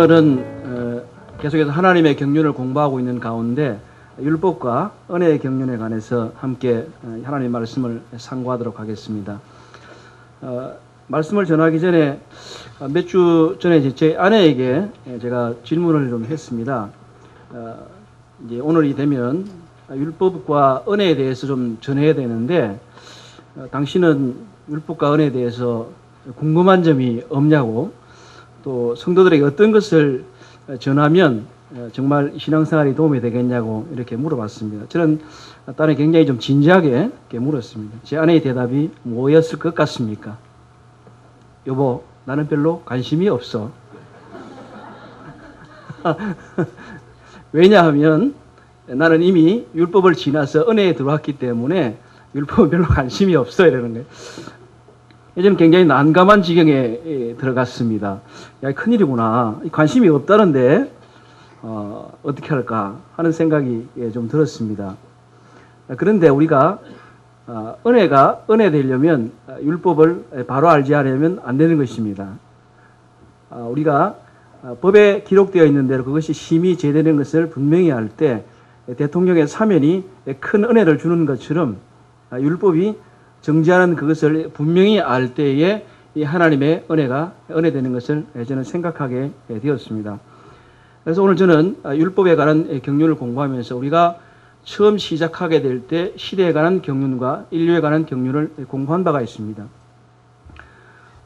오늘은 계속해서 하나님의 경륜을 공부하고 있는 가운데 율법과 은혜의 경륜에 관해서 함께 하나님의 말씀을 상고하도록 하겠습니다. 말씀을 전하기 전에 몇 주 전에 제 아내에게 제가 질문을 좀 했습니다. 이제 오늘이 되면 율법과 은혜에 대해서 좀 전해야 되는데 당신은 율법과 은혜에 대해서 궁금한 점이 없냐고, 또 성도들에게 어떤 것을 전하면 정말 신앙생활에 도움이 되겠냐고 이렇게 물어봤습니다. 저는 딸에 굉장히 좀 진지하게 이렇게 물었습니다. 제 아내의 대답이 뭐였을 것 같습니까? 여보, 나는 별로 관심이 없어. 왜냐하면 나는 이미 율법을 지나서 은혜에 들어왔기 때문에 율법은 별로 관심이 없어 이러는 거예요. 요즘 굉장히 난감한 지경에 들어갔습니다. 야, 큰일이구나. 관심이 없다는데 어떻게 할까 하는 생각이 좀 들었습니다. 그런데 우리가 은혜가 은혜 되려면 율법을 바로 알지 않으면 안 되는 것입니다. 우리가 법에 기록되어 있는 대로 그것이 심히 제되는 것을 분명히 알 때 대통령의 사면이 큰 은혜를 주는 것처럼 율법이 정지하는 그것을 분명히 알 때에 이 하나님의 은혜가 은혜되는 것을 저는 생각하게 되었습니다. 그래서 오늘 저는 율법에 관한 경륜을 공부하면서 우리가 처음 시작하게 될 때 시대에 관한 경륜과 인류에 관한 경륜을 공부한 바가 있습니다.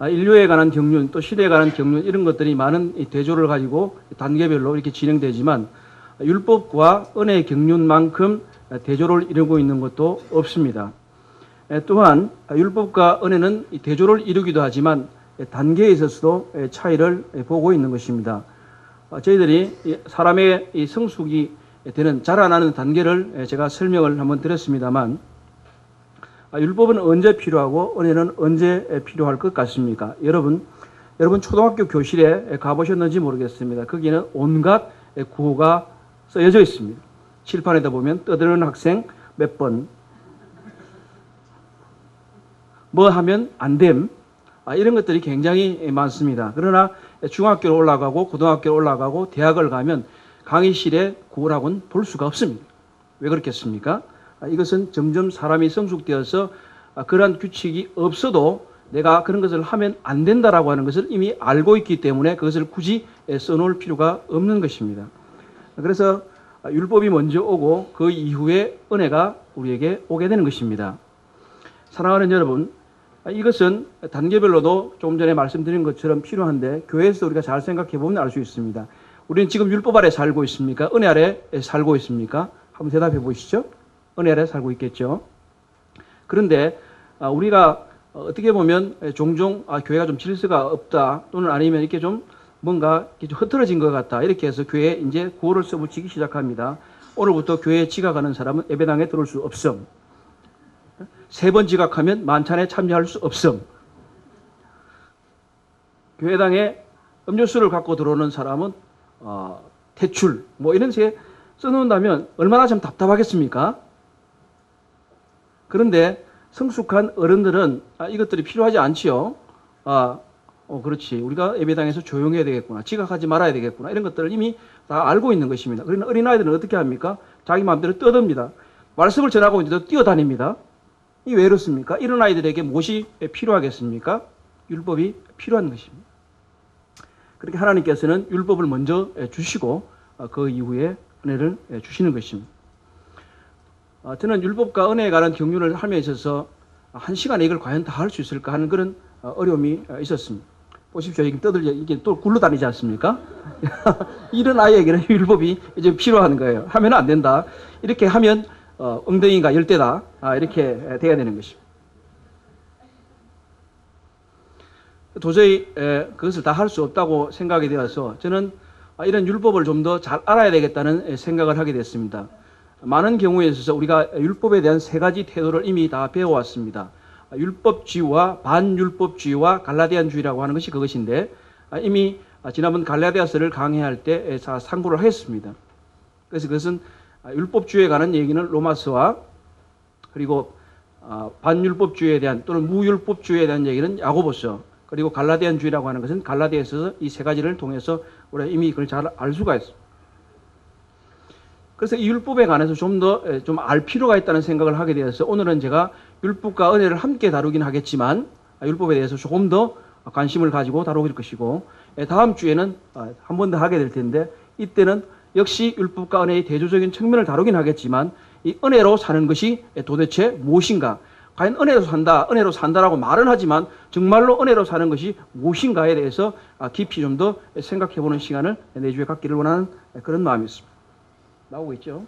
인류에 관한 경륜, 또 시대에 관한 경륜, 이런 것들이 많은 대조를 가지고 단계별로 이렇게 진행되지만 율법과 은혜의 경륜만큼 대조를 이루고 있는 것도 없습니다. 또한 율법과 은혜는 대조를 이루기도 하지만 단계에 있어서도 차이를 보고 있는 것입니다. 저희들이 사람의 성숙이 되는 자라나는 단계를 제가 설명을 한번 드렸습니다만 율법은 언제 필요하고 은혜는 언제 필요할 것 같습니까? 여러분 초등학교 교실에 가보셨는지 모르겠습니다. 거기는 온갖 구호가 쓰여져 있습니다. 칠판에다 보면 떠드는 학생 몇 번, 뭐 하면 안 됨, 이런 것들이 굉장히 많습니다. 그러나 중학교로 올라가고 고등학교로 올라가고 대학을 가면 강의실에 구호라고는 볼 수가 없습니다. 왜 그렇겠습니까? 이것은 점점 사람이 성숙되어서 그러한 규칙이 없어도 내가 그런 것을 하면 안 된다라고 하는 것을 이미 알고 있기 때문에 그것을 굳이 써놓을 필요가 없는 것입니다. 그래서 율법이 먼저 오고 그 이후에 은혜가 우리에게 오게 되는 것입니다. 사랑하는 여러분, 이것은 단계별로도 조금 전에 말씀드린 것처럼 필요한데 교회에서 우리가 잘 생각해 보면 알 수 있습니다. 우리는 지금 율법 아래 살고 있습니까? 은혜 아래 살고 있습니까? 한번 대답해 보시죠. 은혜 아래 살고 있겠죠. 그런데 우리가 어떻게 보면 종종 교회가 좀 질서가 없다, 또는 아니면 이렇게 좀 뭔가 이렇게 좀 흐트러진 것 같다, 이렇게 해서 교회에 이제 구호를 써붙이기 시작합니다. 오늘부터 교회에 지각하는 사람은 예배당에 들어올 수 없음. 3번 지각하면 만찬에 참여할 수 없음. 교회당에 음료수를 갖고 들어오는 사람은 퇴출, 뭐 이런 식의 써놓는다면 얼마나 좀 답답하겠습니까? 그런데 성숙한 어른들은 이것들이 필요하지 않지요. 그렇지, 우리가 예배당에서 조용해야 되겠구나, 지각하지 말아야 되겠구나, 이런 것들을 이미 다 알고 있는 것입니다. 그러나 어린아이들은 어떻게 합니까? 자기 마음대로 떠듭니다. 말씀을 전하고 있는데도 뛰어다닙니다. 이 왜 이렇습니까? 이런 아이들에게 무엇이 필요하겠습니까? 율법이 필요한 것입니다. 그렇게 하나님께서는 율법을 먼저 주시고 그 이후에 은혜를 주시는 것입니다. 저는 율법과 은혜에 관한 경륜을 함에 있어서 한 시간에 이걸 과연 다 할 수 있을까 하는 그런 어려움이 있었습니다. 보십시오. 이게 또 굴러다니지 않습니까? 이런 아이에게는 율법이 이제 필요한 거예요. 하면 안 된다. 이렇게 하면 엉덩이가 열대다, 이렇게 돼야 되는 것입니다. 도저히 그것을 다 할 수 없다고 생각이 되어서 저는 이런 율법을 좀 더 잘 알아야 되겠다는 생각을 하게 됐습니다. 많은 경우에 있어서 우리가 율법에 대한 3가지 태도를 이미 다 배워왔습니다. 율법주의와 반율법주의와 갈라디안주의라고 하는 것이 그것인데, 이미 지난번 갈라디아서를 강의할 때 상고를 했습니다. 그래서 그것은 율법주의에 관한 얘기는 로마서와, 그리고 반율법주의에 대한 또는 무율법주의에 대한 얘기는 야고보서, 그리고 갈라디안주의라고 하는 것은 갈라디아에서 이 세 가지를 통해서 우리가 이미 그걸 잘 알 수가 있습니다. 그래서 이 율법에 관해서 좀 더 좀 알 필요가 있다는 생각을 하게 되어서 오늘은 제가 율법과 은혜를 함께 다루긴 하겠지만 율법에 대해서 조금 더 관심을 가지고 다루길 것이고, 다음 주에는 한 번 더 하게 될 텐데, 이때는 역시 율법과 은혜의 대조적인 측면을 다루긴 하겠지만 이 은혜로 사는 것이 도대체 무엇인가, 과연 은혜로 산다, 은혜로 산다라고 말은 하지만 정말로 은혜로 사는 것이 무엇인가에 대해서 깊이 좀 더 생각해보는 시간을 내주에 갖기를 원하는 그런 마음이 있습니다. 나오고 있죠?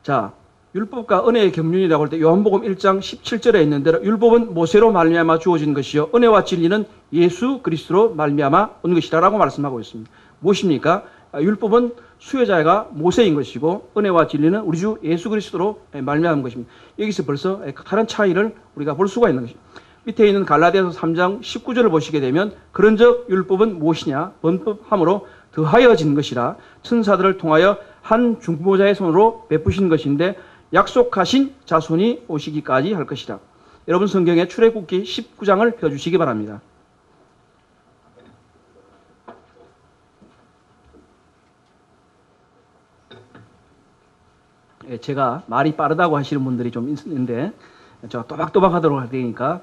자, 율법과 은혜의 경륜이라고 할 때 요한복음 1장 17절에 있는 대로 율법은 모세로 말미암아 주어진 것이요 은혜와 진리는 예수 그리스도로 말미암아 온 것이라고 말씀하고 있습니다. 무엇입니까? 율법은 수혜자가 모세인 것이고 은혜와 진리는 우리 주 예수 그리스도로 말미암은 것입니다. 여기서 벌써 다른 차이를 우리가 볼 수가 있는 것입니다. 밑에 있는 갈라디아서 3장 19절을 보시게 되면 그런즉 율법은 무엇이냐? 번법함으로 더하여진 것이라 천사들을 통하여 한 중보자의 손으로 베푸신 것인데 약속하신 자손이 오시기까지 할 것이라. 여러분 성경에 출애굽기 19장을 펴주시기 바랍니다. 제가 말이 빠르다고 하시는 분들이 좀 있는데 제가 또박또박 하도록 할 테니까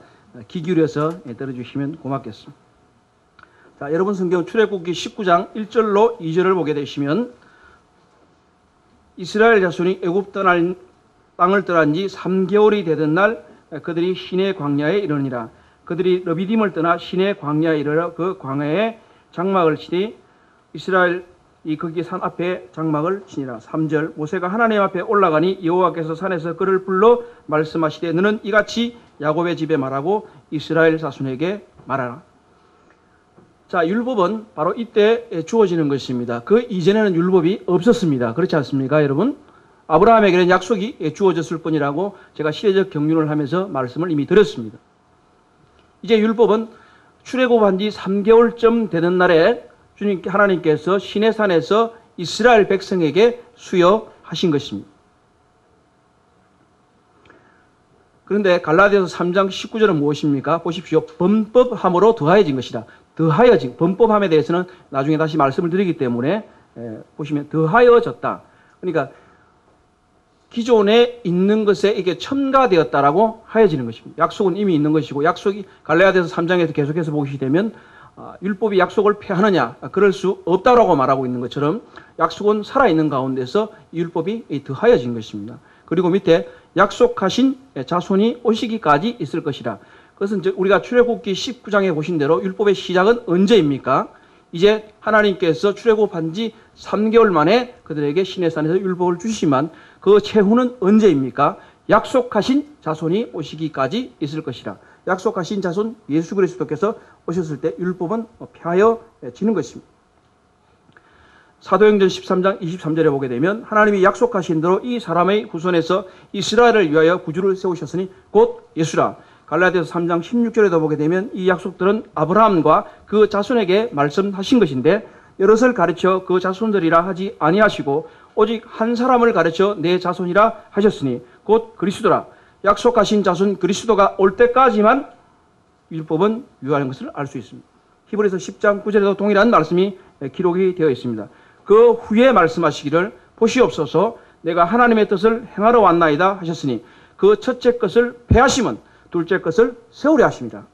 귀 기울여서 들어주시면 고맙겠습니다. 자, 여러분 성경 출애굽기 19장 1절로 2절을 보게 되시면 이스라엘 자손이 애굽 땅을 떠난 지 3개월이 되던 날 그들이 시내 광야에 이르니라. 그들이 르비딤을 떠나 시내 광야에 이르러 그 광야에 장막을 치니 이스라엘 이 거기 산 앞에 장막을 치니라. 3절 모세가 하나님 앞에 올라가니 여호와께서 산에서 그를 불러 말씀하시되 너는 이같이 야곱의 집에 말하고 이스라엘 자손에게 말하라. 자, 율법은 바로 이때 주어지는 것입니다. 그 이전에는 율법이 없었습니다. 그렇지 않습니까, 여러분? 아브라함에게는 약속이 주어졌을 뿐이라고 제가 시대적 경륜을 하면서 말씀을 이미 드렸습니다. 이제 율법은 출애굽한 지 3개월쯤 되는 날에 주님 하나님께서 시내산에서 이스라엘 백성에게 수여하신 것입니다. 그런데 갈라디아서 3장 19절은 무엇입니까? 보십시오. 번법함으로 더하여진 것이다. 더하여진, 번법함에 대해서는 나중에 다시 말씀을 드리기 때문에 보시면 더하여졌다. 그러니까 기존에 있는 것에 이게 첨가되었다라고 하여지는 것입니다. 약속은 이미 있는 것이고 약속이 갈라디아서 3장에서 계속해서 보시게 되면 율법이 약속을 폐하느냐, 그럴 수 없다라고 말하고 있는 것처럼 약속은 살아있는 가운데서 율법이 더하여진 것입니다. 그리고 밑에 약속하신 자손이 오시기까지 있을 것이라. 그것은 우리가 출애굽기 19장에 보신 대로 율법의 시작은 언제입니까? 이제 하나님께서 출애굽한 지 3개월 만에 그들에게 시내산에서 율법을 주시지만 그 최후는 언제입니까? 약속하신 자손이 오시기까지 있을 것이라. 약속하신 자손 예수 그리스도께서 오셨을 때 율법은 폐하여지는 것입니다. 사도행전 13장 23절에 보게 되면 하나님이 약속하신 대로 이 사람의 후손에서 이스라엘을 위하여 구주를 세우셨으니 곧 예수라. 갈라디아서 3장 16절에도 보게 되면 이 약속들은 아브라함과 그 자손에게 말씀하신 것인데 여럿을 가르쳐 그 자손들이라 하지 아니하시고 오직 한 사람을 가르쳐 내 자손이라 하셨으니 곧 그리스도라. 약속하신 자손 그리스도가 올 때까지만 율법은 유효한 것을 알 수 있습니다. 히브리서 10장 9절에도 동일한 말씀이 기록이 되어 있습니다. 그 후에 말씀하시기를 보시옵소서 내가 하나님의 뜻을 행하러 왔나이다 하셨으니 그 첫째 것을 폐하심은 둘째 것을 세우려 하십니다.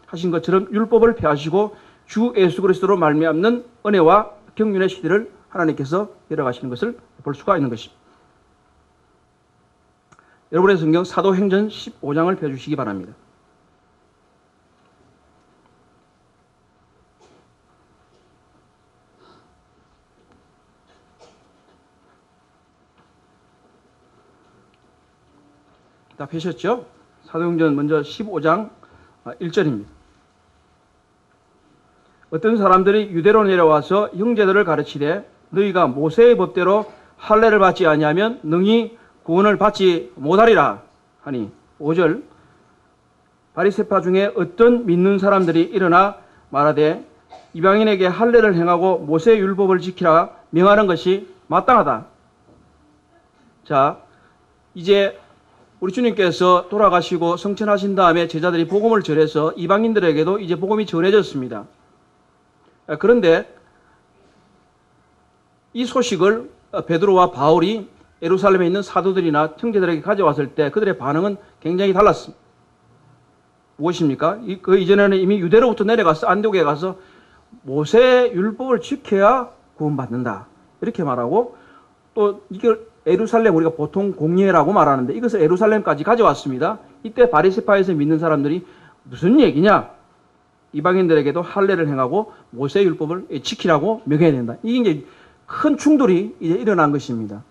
하신 것처럼 율법을 폐하시고 주 예수 그리스도로 말미암는 은혜와 경륜의 시대를 하나님께서 열어가시는 것을 볼 수가 있는 것입니다. 여러분의 성경 사도행전 15장을 펴주시기 바랍니다. 다 펴셨죠? 사도행전 먼저 15장 1절입니다. 어떤 사람들이 유대로 내려와서 형제들을 가르치되 너희가 모세의 법대로 할례를 받지 아니하면 능히 구원을 받지 못하리라 하니 5절 바리새파 중에 어떤 믿는 사람들이 일어나 말하되 이방인에게 할례를 행하고 모세의 율법을 지키라 명하는 것이 마땅하다. 자, 이제 우리 주님께서 돌아가시고 성천하신 다음에 제자들이 복음을 전해서 이방인들에게도 이제 복음이 전해졌습니다. 그런데 이 소식을 베드로와 바울이 예루살렘에 있는 사도들이나 형제들에게 가져왔을 때 그들의 반응은 굉장히 달랐습니다. 무엇입니까? 그 이전에는 이미 유대로부터 내려가서 안디옥에 가서 모세 율법을 지켜야 구원받는다 이렇게 말하고, 또 이걸 예루살렘 우리가 보통 공예라고 말하는데 이것을 예루살렘까지 가져왔습니다. 이때 바리새파에서 믿는 사람들이 무슨 얘기냐? 이방인들에게도 할례를 행하고 모세 율법을 지키라고 명해야 된다. 이게 이제 큰 충돌이 이제 일어난 것입니다.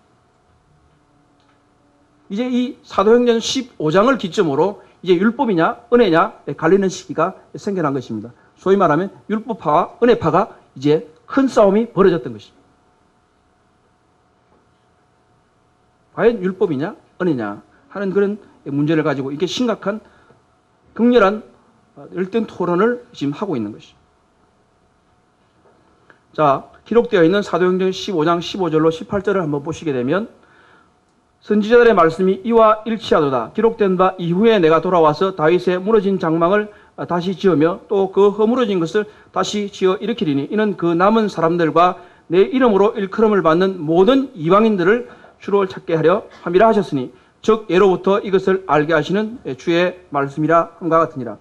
이제 이 사도행전 15장을 기점으로 이제 율법이냐 은혜냐 갈리는 시기가 생겨난 것입니다. 소위 말하면 율법파와 은혜파가 이제 큰 싸움이 벌어졌던 것입니다. 과연 율법이냐 은혜냐 하는 그런 문제를 가지고 이게 심각한 극렬한 열띤 토론을 지금 하고 있는 것이죠. 자, 기록되어 있는 사도행전 15장 15절로 18절을 한번 보시게 되면, 선지자들의 말씀이 이와 일치하도다. 기록된 바 이후에 내가 돌아와서 다윗의 무너진 장막을 다시 지으며 또 그 허물어진 것을 다시 지어 일으키리니 이는 그 남은 사람들과 내 이름으로 일컬음을 받는 모든 이방인들을 주를 찾게 하려 함이라 하셨으니, 즉 예로부터 이것을 알게 하시는 주의 말씀이라 함과 같으니라.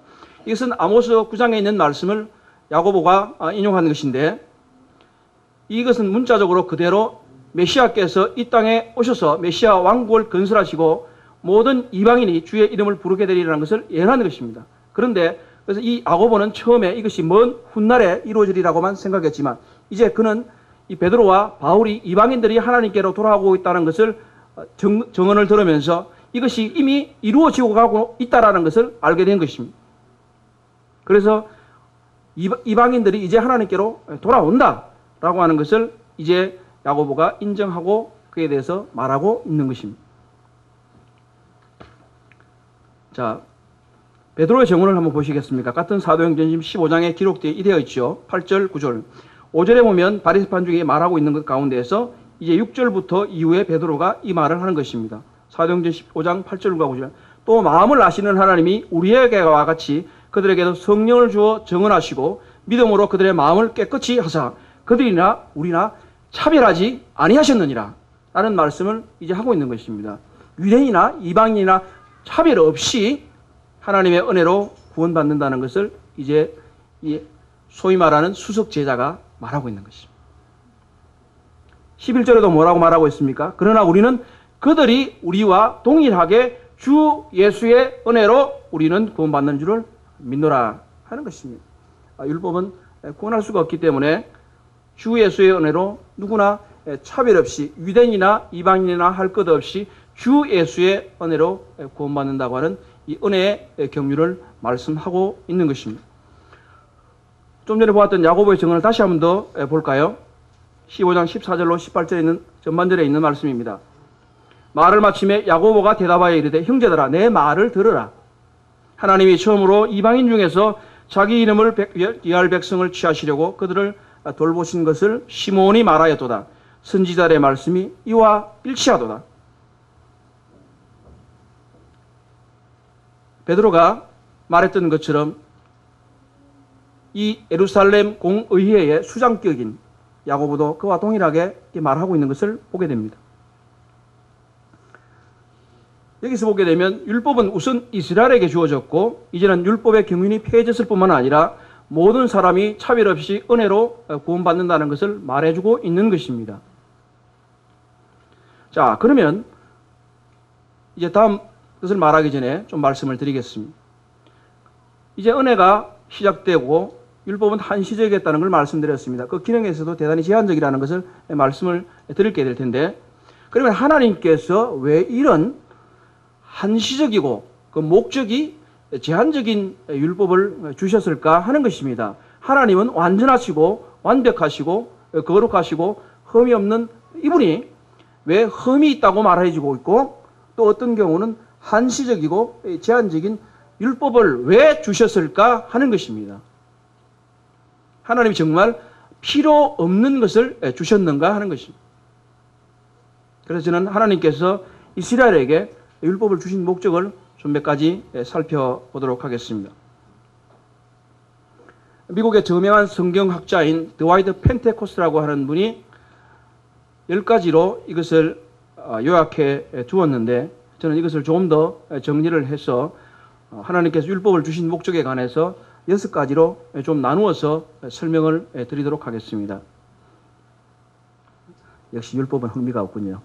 이것은 아모스 9장에 있는 말씀을 야고보가 인용한 것인데, 이것은 문자적으로 그대로 메시아께서 이 땅에 오셔서 메시아 왕국을 건설하시고 모든 이방인이 주의 이름을 부르게 되리라는 것을 예언하는 것입니다. 그런데 그래서 이 야고보는 처음에 이것이 먼 훗날에 이루어지리라고만 생각했지만, 이제 그는 이 베드로와 바울이 이방인들이 하나님께로 돌아오고 있다는 것을 정언을 들으면서 이것이 이미 이루어지고 가고 있다는 것을 알게 된 것입니다. 그래서 이방인들이 이제 하나님께로 돌아온다라고 하는 것을 이제 야고보가 인정하고 그에 대해서 말하고 있는 것입니다. 자, 베드로의 정언을 한번 보시겠습니까? 같은 사도행전 15장에 기록되어 있죠. 8절, 9절. 5절에 보면 바리새파 중에 말하고 있는 것 가운데에서 이제 6절부터 이후에 베드로가 이 말을 하는 것입니다. 사도행전 15장 8절과 9절. 또 마음을 아시는 하나님이 우리에게와 같이 그들에게도 성령을 주어 정언하시고 믿음으로 그들의 마음을 깨끗이 하사 그들이나 우리나 차별하지 아니하셨느니라 라는 말씀을 이제 하고 있는 것입니다. 유대인이나 이방인이나 차별 없이 하나님의 은혜로 구원받는다는 것을 이제 이 소위 말하는 수석 제자가 말하고 있는 것입니다. 11절에도 뭐라고 말하고 있습니까? 그러나 우리는 그들이 우리와 동일하게 주 예수의 은혜로 우리는 구원받는 줄을 믿노라 하는 것입니다. 율법은 구원할 수가 없기 때문에 주 예수의 은혜로 누구나 차별 없이 유대인이나 이방인이나 할 것 없이 주 예수의 은혜로 구원받는다고 하는 이 은혜의 경륜을 말씀하고 있는 것입니다. 좀 전에 보았던 야고보의 증언을 다시 한 번 더 볼까요? 15장 14절로 18절에 있는 전반절에 있는 말씀입니다. 말을 마침에 야고보가 대답하여 이르되 형제들아 내 말을 들으라. 하나님이 처음으로 이방인 중에서 자기 이름을 위할 백성을 취하시려고 그들을 돌보신 것을 시몬이 말하였도다. 선지자의 말씀이 이와 일치하도다. 베드로가 말했던 것처럼 이 예루살렘 공의회의 수장격인 야고보도 그와 동일하게 말하고 있는 것을 보게 됩니다. 여기서 보게 되면 율법은 우선 이스라엘에게 주어졌고 이제는 율법의 경륜이 폐해졌을 뿐만 아니라 모든 사람이 차별 없이 은혜로 구원받는다는 것을 말해주고 있는 것입니다. 자, 그러면 이제 다음 것을 말하기 전에 좀 말씀을 드리겠습니다. 이제 은혜가 시작되고 율법은 한시적이었다는 걸 말씀드렸습니다. 그 기능에서도 대단히 제한적이라는 것을 말씀을 드리게 될 텐데, 그러면 하나님께서 왜 이런 한시적이고 그 목적이 제한적인 율법을 주셨을까 하는 것입니다. 하나님은 완전하시고 완벽하시고 거룩하시고 흠이 없는 이분이 왜 흠이 있다고 말해주고 있고 또 어떤 경우는 한시적이고 제한적인 율법을 왜 주셨을까 하는 것입니다. 하나님이 정말 필요 없는 것을 주셨는가 하는 것입니다. 그래서 저는 하나님께서 이스라엘에게 율법을 주신 목적을 좀 몇 가지 살펴보도록 하겠습니다. 미국의 저명한 성경학자인 드와이드 펜테코스트라고 하는 분이 10가지로 이것을 요약해 두었는데, 저는 이것을 조금 더 정리를 해서 하나님께서 율법을 주신 목적에 관해서 6가지로 좀 나누어서 설명을 드리도록 하겠습니다. 역시 율법은 흥미가 없군요.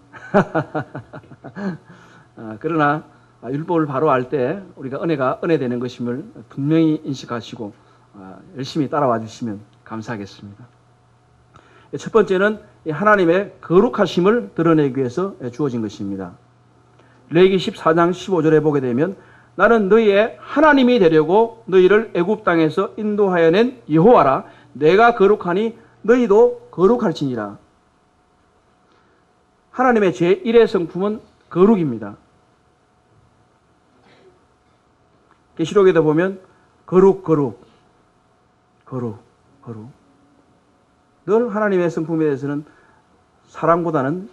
그러나 율법을 바로 알 때 우리가 은혜가 은혜되는 것임을 분명히 인식하시고 열심히 따라와 주시면 감사하겠습니다. 첫 번째는 하나님의 거룩하심을 드러내기 위해서 주어진 것입니다. 레위기 14장 15절에 보게 되면 나는 너희의 하나님이 되려고 너희를 애굽 땅에서 인도하여 낸 여호와라. 내가 거룩하니 너희도 거룩할지니라. 하나님의 제1의 성품은 거룩입니다. 계시록에도 보면 거룩. 늘 하나님의 성품에 대해서는 사랑보다는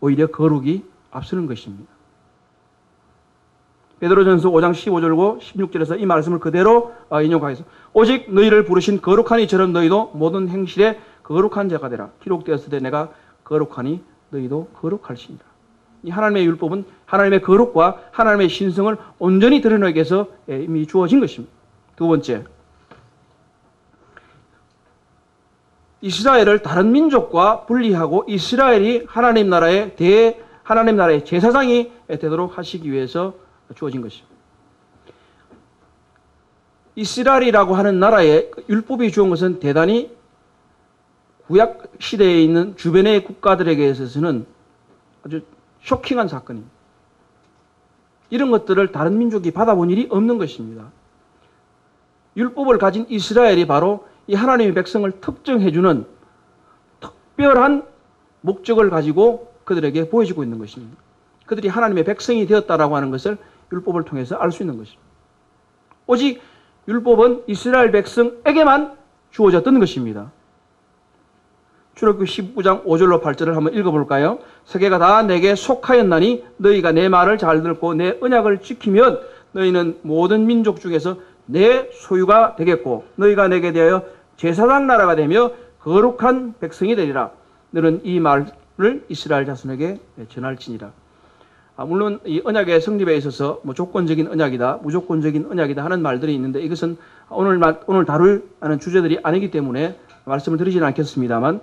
오히려 거룩이 앞서는 것입니다. 베드로전서 5장 15절고 16절에서 이 말씀을 그대로 인용하겠습니다. 오직 너희를 부르신 거룩한 이처럼 너희도 모든 행실에 거룩한 자가 되라. 기록되었을 때 내가 거룩하니 너희도 거룩할지니라. 이 하나님의 율법은 하나님의 거룩과 하나님의 신성을 온전히 드러내기 위해서 이미 주어진 것입니다. 두 번째, 이스라엘을 다른 민족과 분리하고 이스라엘이 하나님 나라의 제사장이 되도록 하시기 위해서 주어진 것입니다. 이스라엘이라고 하는 나라에 율법이 주어진 것은 대단히 구약 시대에 있는 주변의 국가들에게 있어서는 아주 쇼킹한 사건입니다. 이런 것들을 다른 민족이 받아본 일이 없는 것입니다. 율법을 가진 이스라엘이 바로 이 하나님의 백성을 특정해주는 특별한 목적을 가지고 그들에게 보여주고 있는 것입니다. 그들이 하나님의 백성이 되었다라고 하는 것을 율법을 통해서 알 수 있는 것입니다. 오직 율법은 이스라엘 백성에게만 주어졌던 것입니다. 출애굽기 19장 5절로 8절을 한번 읽어볼까요? 세계가 다 내게 속하였나니 너희가 내 말을 잘 듣고 내 언약을 지키면 너희는 모든 민족 중에서 내 소유가 되겠고 너희가 내게 대하여 제사장 나라가 되며 거룩한 백성이 되리라. 너는 이 말을 이스라엘 자손에게 전할지니라. 물론 이 언약의 성립에 있어서 조건적인 언약이다, 무조건적인 언약이다 하는 말들이 있는데 이것은 오늘 다룰 하는 주제들이 아니기 때문에 말씀을 드리지는 않겠습니다만,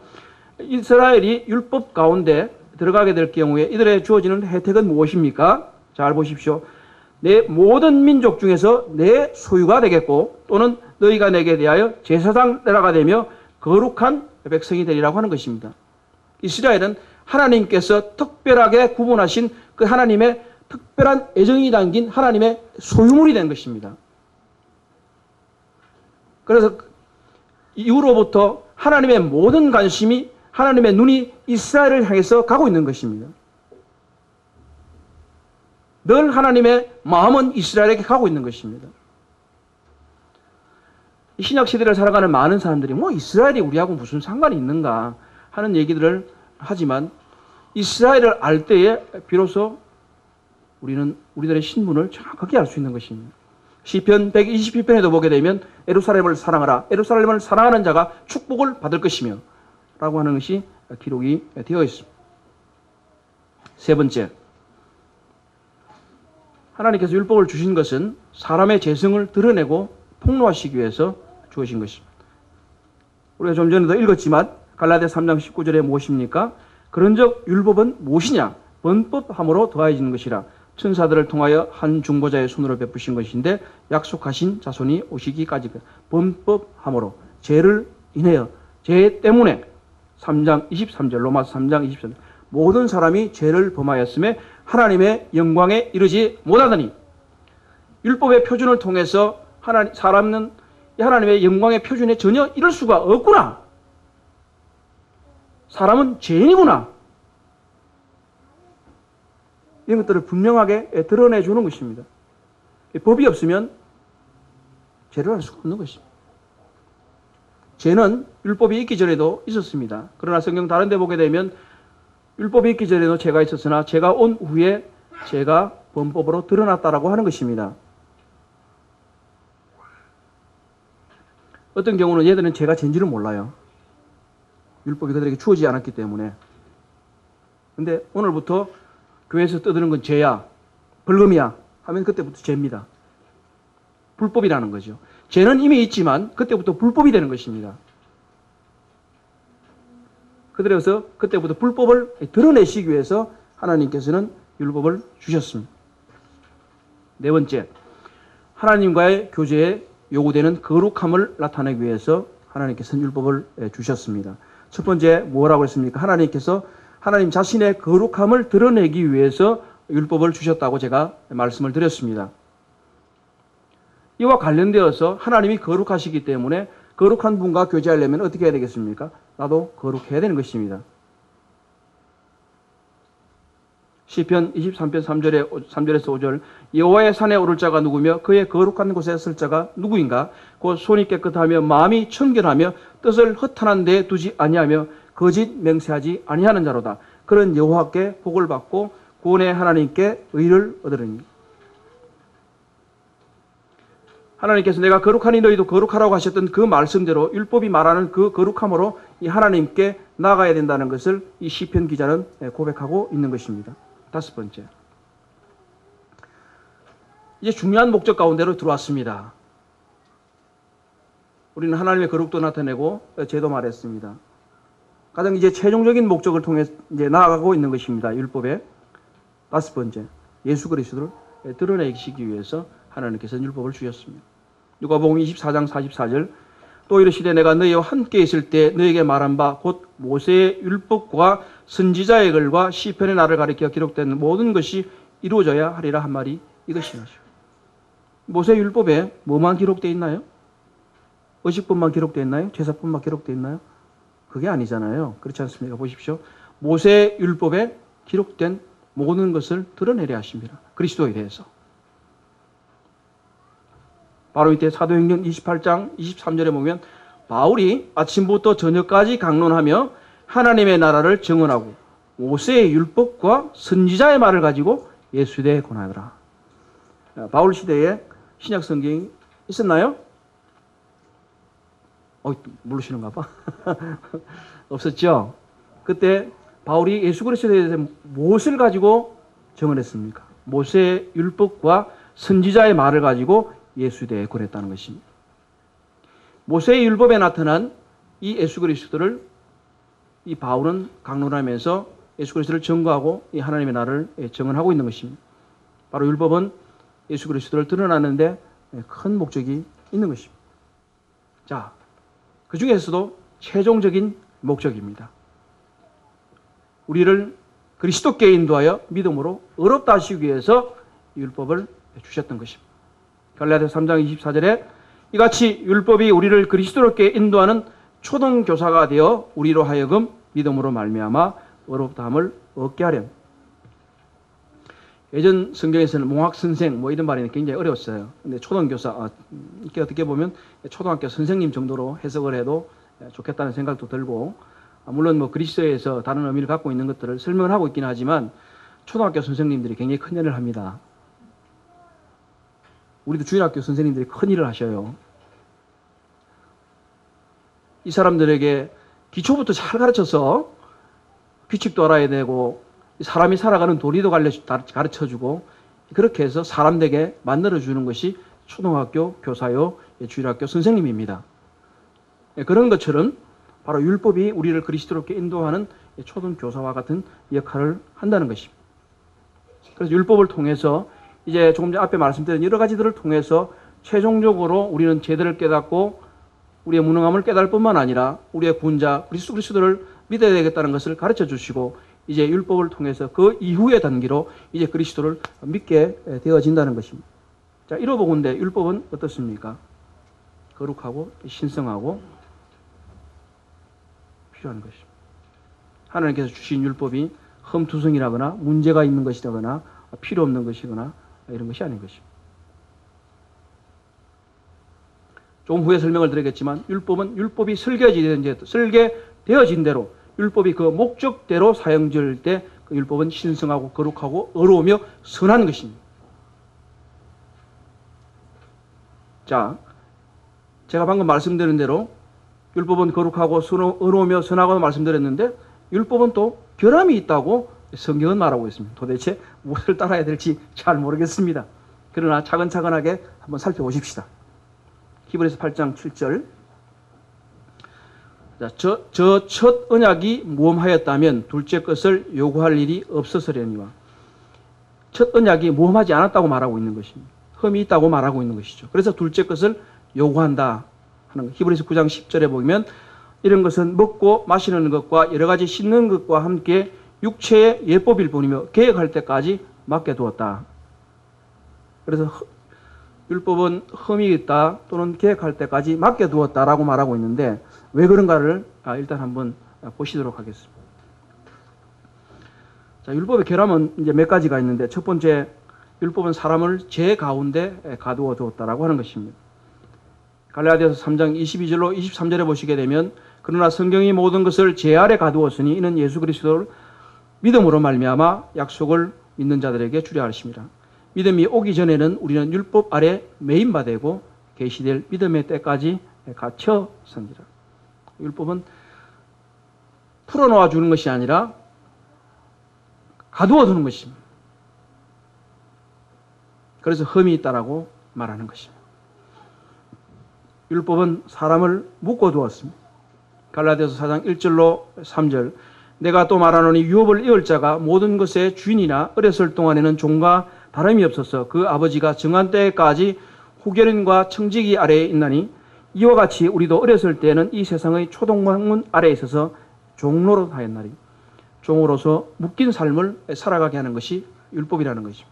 이스라엘이 율법 가운데 들어가게 될 경우에 이들의 주어지는 혜택은 무엇입니까? 잘 보십시오. 내 모든 민족 중에서 내 소유가 되겠고 또는 너희가 내게 대하여 제사장 나라가 되며 거룩한 백성이 되리라고 하는 것입니다. 이스라엘은 하나님께서 특별하게 구분하신 그 하나님의 특별한 애정이 담긴 하나님의 소유물이 된 것입니다. 그래서 이후로부터 하나님의 모든 관심이, 하나님의 눈이 이스라엘을 향해서 가고 있는 것입니다. 늘 하나님의 마음은 이스라엘에게 가고 있는 것입니다. 이 신약 시대를 살아가는 많은 사람들이 이스라엘이 우리하고 무슨 상관이 있는가 하는 얘기들을 하지만 이스라엘을 알 때에 비로소 우리는 우리들의 신분을 정확하게 알 수 있는 것입니다. 시편 127편에도 보게 되면 예루살렘을 사랑하라. 예루살렘을 사랑하는 자가 축복을 받을 것이며 라고 하는 것이 기록이 되어 있습니다. 세 번째, 하나님께서 율법을 주신 것은 사람의 재성을 드러내고 폭로하시기 위해서 주어진 것입니다. 우리가 좀 전에도 읽었지만 갈라디아 3장 19절에 무엇입니까? 그런즉 율법은 무엇이냐? 번법함으로 더해지는 것이라. 천사들을 통하여 한 중보자의 손으로 베푸신 것인데 약속하신 자손이 오시기까지 번법함으로 죄를 인하여 죄 때문에 3장 23절 로마서 3장 23절 모든 사람이 죄를 범하였음에 하나님의 영광에 이르지 못하더니 율법의 표준을 통해서 사람은 하나님의 영광의 표준에 전혀 이를 수가 없구나. 사람은 죄인이구나. 이런 것들을 분명하게 드러내주는 것입니다. 법이 없으면 죄를 할 수가 없는 것입니다. 죄는 율법이 있기 전에도 있었습니다. 그러나 성경 다른 데 보게 되면 율법이 있기 전에도 죄가 있었으나 죄가 온 후에 죄가 범법으로 드러났다라고 하는 것입니다. 어떤 경우는 얘들은 죄가 죄인지를 몰라요. 율법이 그들에게 주어지지 않았기 때문에. 근데 오늘부터 교회에서 떠드는 건 죄야, 벌금이야 하면 그때부터 죄입니다. 불법이라는 거죠. 죄는 이미 있지만 그때부터 불법이 되는 것입니다. 그래서 그때부터 불법을 드러내시기 위해서 하나님께서는 율법을 주셨습니다. 네 번째, 하나님과의 교제에 요구되는 거룩함을 나타내기 위해서 하나님께서는 율법을 주셨습니다. 첫 번째 뭐라고 했습니까? 하나님께서 하나님 자신의 거룩함을 드러내기 위해서 율법을 주셨다고 제가 말씀을 드렸습니다. 이와 관련되어서 하나님이 거룩하시기 때문에 거룩한 분과 교제하려면 어떻게 해야 되겠습니까? 나도 거룩해야 되는 것입니다. 시편 23편 3절에서 5절 여호와의 산에 오를 자가 누구며 그의 거룩한 곳에 설 자가 누구인가? 곧 손이 깨끗하며 마음이 청결하며 뜻을 허탄한 데에 두지 아니하며 거짓 맹세하지 아니하는 자로다. 그런 여호와께 복을 받고 구원의 하나님께 의를 얻으리니. 하나님께서 내가 거룩하니 너희도 거룩하라고 하셨던 그 말씀대로 율법이 말하는 그 거룩함으로 이 하나님께 나아가야 된다는 것을 이 시편 기자는 고백하고 있는 것입니다. 다섯 번째, 이제 중요한 목적 가운데로 들어왔습니다. 우리는 하나님의 거룩도 나타내고 죄도 말했습니다. 가장 이제 최종적인 목적을 통해 이제 나아가고 있는 것입니다. 율법의 다섯 번째, 예수 그리스도를 드러내시기 위해서 하나님께서 율법을 주셨습니다. 누가복음 24장 44절 또 이르시되 내가 너희와 함께 있을 때 너희에게 말한 바 곧 모세의 율법과 선지자의 글과 시편의 나를 가리켜 기록된 모든 것이 이루어져야 하리라 한 말이 이것이니라. 모세의 율법에 뭐만 기록되어 있나요? 의식법만 기록되어 있나요? 제사법만 기록되어 있나요? 그게 아니잖아요. 그렇지 않습니까? 보십시오. 모세의 율법에 기록된 모든 것을 드러내려 하십니다. 그리스도에 대해서. 바로 이때 사도행전 28장 23절에 보면 바울이 아침부터 저녁까지 강론하며 하나님의 나라를 증언하고 모세의 율법과 선지자의 말을 가지고 예수에 대해 권하더라. 바울 시대에 신약 성경이 있었나요? 모르시는가 봐. 없었죠? 그때 바울이 예수 그리스도에 대해서 무엇을 가지고 증언했습니까? 모세의 율법과 선지자의 말을 가지고 예수에 대해 권했다는 것입니다. 모세의 율법에 나타난 이 예수 그리스도를 이 바울은 강론하면서 예수 그리스도를 증거하고 이 하나님의 나라를 증언하고 있는 것입니다. 바로 율법은 예수 그리스도를 드러나는데 큰 목적이 있는 것입니다. 자, 그 중에서도 최종적인 목적입니다. 우리를 그리스도께 인도하여 믿음으로 의롭다 하시기 위해서 율법을 주셨던 것입니다. 갈라디아서 3장 24절에 이같이 율법이 우리를 그리스도께 인도하는 초등교사가 되어 우리로 하여금 믿음으로 말미암아 의롭다함을 얻게 하렴. 예전 성경에서는 몽학선생 이런 말이 굉장히 어려웠어요. 근데 초등교사, 이렇게 어떻게 보면 초등학교 선생님 정도로 해석을 해도 좋겠다는 생각도 들고, 물론 그리스도에서 다른 의미를 갖고 있는 것들을 설명을 하고 있긴 하지만 초등학교 선생님들이 굉장히 큰 일을 합니다. 우리도 주일학교 선생님들이 큰 일을 하셔요. 이 사람들에게 기초부터 잘 가르쳐서 규칙도 알아야 되고 사람이 살아가는 도리도 가르쳐주고 그렇게 해서 사람 되게 만들어주는 것이 초등학교 교사요 주일학교 선생님입니다. 그런 것처럼 바로 율법이 우리를 그리스도롭게 인도하는 초등교사와 같은 역할을 한다는 것입니다. 그래서 율법을 통해서 이제 조금 전 앞에 말씀드린 여러 가지들을 통해서 최종적으로 우리는 제대를 깨닫고 우리의 무능함을 깨달을 뿐만 아니라 우리의 구원자 그리스도를 믿어야 되겠다는 것을 가르쳐 주시고 이제 율법을 통해서 그 이후의 단계로 이제 그리스도를 믿게 되어진다는 것입니다. 자, 이러보건대 율법은 어떻습니까? 거룩하고 신성하고 필요한 것입니다. 하나님께서 주신 율법이 흠투성이라거나 문제가 있는 것이라거나 필요 없는 것이거나 이런 것이 아닌 것입니다. 조금 후에 설명을 드리겠지만 율법은 율법이 설계되어진 대로 율법이 그 목적대로 사용될 때 그 율법은 신성하고 거룩하고 의로우며 선한 것입니다. 자, 제가 방금 말씀드린 대로 율법은 거룩하고 의로우며 선하고 말씀드렸는데 율법은 또 결함이 있다고 성경은 말하고 있습니다. 도대체 무엇을 따라야 될지 잘 모르겠습니다. 그러나 차근차근하게 한번 살펴보십시다. 히브리서 8장 7절. 저 첫 언약이 모험하였다면 둘째 것을 요구할 일이 없어서려니와. 첫 언약이 모험하지 않았다고 말하고 있는 것입니다. 흠이 있다고 말하고 있는 것이죠. 그래서 둘째 것을 요구한다 하는 것. 히브리서 9장 10절에 보면 이런 것은 먹고 마시는 것과 여러 가지 씻는 것과 함께 육체의 예법일 뿐이며 계획할 때까지 맡겨두었다. 그래서 율법은 흠이 있다 또는 계획할 때까지 맡겨두었다라고 말하고 있는데 왜 그런가를 일단 한번 보시도록 하겠습니다. 자, 율법의 결함은 이제 몇 가지가 있는데 첫 번째, 율법은 사람을 죄 가운데 가두어 두었다라고 하는 것입니다. 갈라디아서 3장 22절로 23절에 보시게 되면 그러나 성경이 모든 것을 죄 아래 가두었으니 이는 예수 그리스도를 믿음으로 말미암아 약속을 믿는 자들에게 주려 하심이라. 믿음이 오기 전에는 우리는 율법 아래 매인바 되고 계시될 믿음의 때까지 갇혀 선지라. 율법은 풀어놓아 주는 것이 아니라 가두어 두는 것입니다. 그래서 흠이 있다라고 말하는 것입니다. 율법은 사람을 묶어 두었습니다. 갈라디아서 4장 1절로 3절. 내가 또 말하노니 유업을 이을 자가 모든 것의 주인이나 어렸을 동안에는 종과 다름이 없어서 그 아버지가 정한 때까지 후계론과 청지기 아래에 있나니 이와 같이 우리도 어렸을 때에는 이 세상의 초동망문 아래에 있어서 종로로 하였나니 종으로서 묶인 삶을 살아가게 하는 것이 율법이라는 것입니다.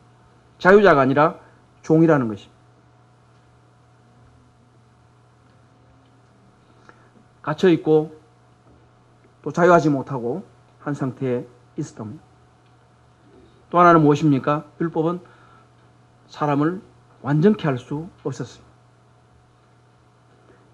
자유자가 아니라 종이라는 것입니다. 갇혀있고 또 자유하지 못하고 한 상태에 있었던 겁니다. 또 하나는 무엇입니까? 율법은 사람을 완전케 할 수 없었습니다.